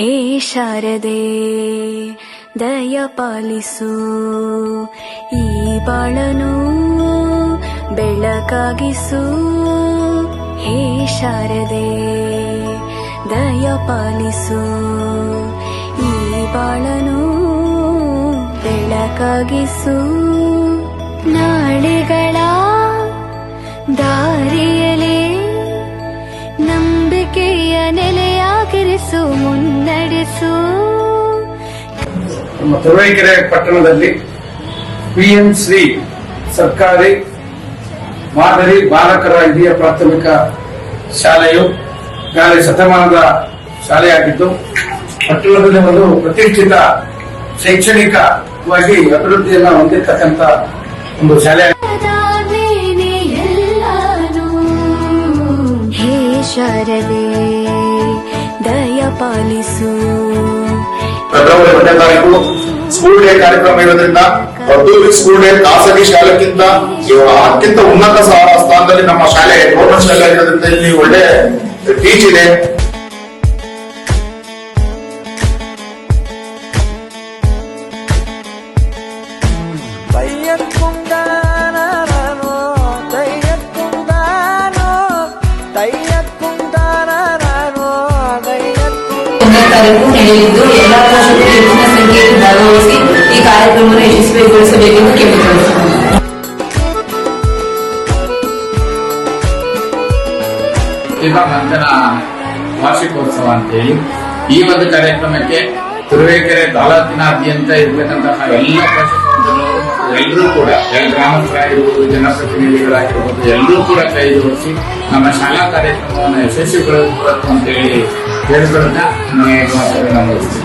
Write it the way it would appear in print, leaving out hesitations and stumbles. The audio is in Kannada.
ಹೇ ಶಾರದೆ ದಯ ಪಾಲಿಸು, ಈ ಬಾಳನು ಬೆಳಕಾಗಿಸು. ಹೇ ಶಾರದೆ ದಯ ಪಾಲಿಸು, ಈ ಬಾಳನು ಬೆಳಕಾಗಿಸು. ನಾಳೆಗಳ ದಾರಿಯಲೇ ನಂಬಿಕೆಯ ನೆಲೆಯಾಗಿರಿಸು, ಮುನ್ನಡೆಸು. ನಮ್ಮ ತುರುವೇಕೆರೆ ಪಟ್ಟಣದಲ್ಲಿ PN ಶ್ರೀ ಸರ್ಕಾರಿ ಮಾದರಿ ಬಾಲಕರ ಹಿರಿಯ ಪ್ರಾಥಮಿಕ ಶಾಲೆಯು ಗಾಳಿ ಶತಮಾನದ ಶಾಲೆಯಾಗಿದ್ದು ಪಟ್ಟಣದಲ್ಲಿ ಒಂದು ಪ್ರತಿಷ್ಠಿತ ಶೈಕ್ಷಣಿಕವಾಗಿ ಅಭಿವೃದ್ಧಿಯನ್ನು ಹೊಂದಿರತಕ್ಕಂಥ ಒಂದು ಶಾಲೆ. ಹೇ ಶಾರದೆ ದಯ ಪಾಲಿಸು. ಫೆಬ್ರವರಿ 1ನೇ ತಾರೀಕು ಸ್ಕೂಲ್ ಡೇ ಕಾರ್ಯಕ್ರಮ ಇರೋದ್ರಿಂದ ಅದ್ದೂರಿ ಸ್ಕೂಲ್ ಡೇ ಖಾಸಗಿ ಶಾಲೆಗಿಂತ ಅತ್ಯಂತ ಉನ್ನತ ಸ್ಥಾನದಲ್ಲಿ ನಮ್ಮ ಶಾಲೆ ಗೌರ್ಮೆಂಟ್ ಶಾಲೆ ಇರೋದ್ರಿಂದ ಇಲ್ಲಿ ಒಳ್ಳೆ ಟೀಚ್ ಇದೆ. ತಾರೀಕು ನಡೆಯಲಿದ್ದು ಎಲ್ಲಾ ಪೋಷಕರು ಹೆಚ್ಚಿನ ಸಂಖ್ಯೆಯಲ್ಲಿ ಭಾಗವಹಿಸಿ ಈ ಕಾರ್ಯಕ್ರಮವನ್ನು ಯಶಸ್ವಿಗೊಳಿಸಬೇಕೆಂದು ಕೇಳಿಕೊಳ್ಳುತ್ತೇನೆ. ಮಂಥನ ವಾರ್ಷಿಕೋತ್ಸವ ಅಂತೇಳಿ ಈ ಒಂದು ಕಾರ್ಯಕ್ರಮಕ್ಕೆ ತುರುವೇಕೆರೆ ತಾಲೂಕಿನಾದ್ಯಂತ ಇರತಕ್ಕಂತಹ ಎಲ್ಲ ಪೋಷಕರು ಎಲ್ಲರೂ ಕೂಡ ಗ್ರಾಮಸ್ಥರಾಗಿರ್ಬೋದು, ಜನಪ್ರತಿನಿಧಿಗಳಾಗಿರ್ಬೋದು, ಎಲ್ಲರೂ ಕೂಡ ಕೈ ಜೋಡಿಸಿ ನಮ್ಮ ಶಾಲಾ ಕಾರ್ಯಕ್ರಮವನ್ನು ಯಶಸ್ವಿಗೊಳಿಸಬೇಕು ಅಂತೇಳಿ ಹೇಳಿಕೊಳ್ಳುತ್ತಾ ನಮಗೆ ನಮಸ್ತೆ.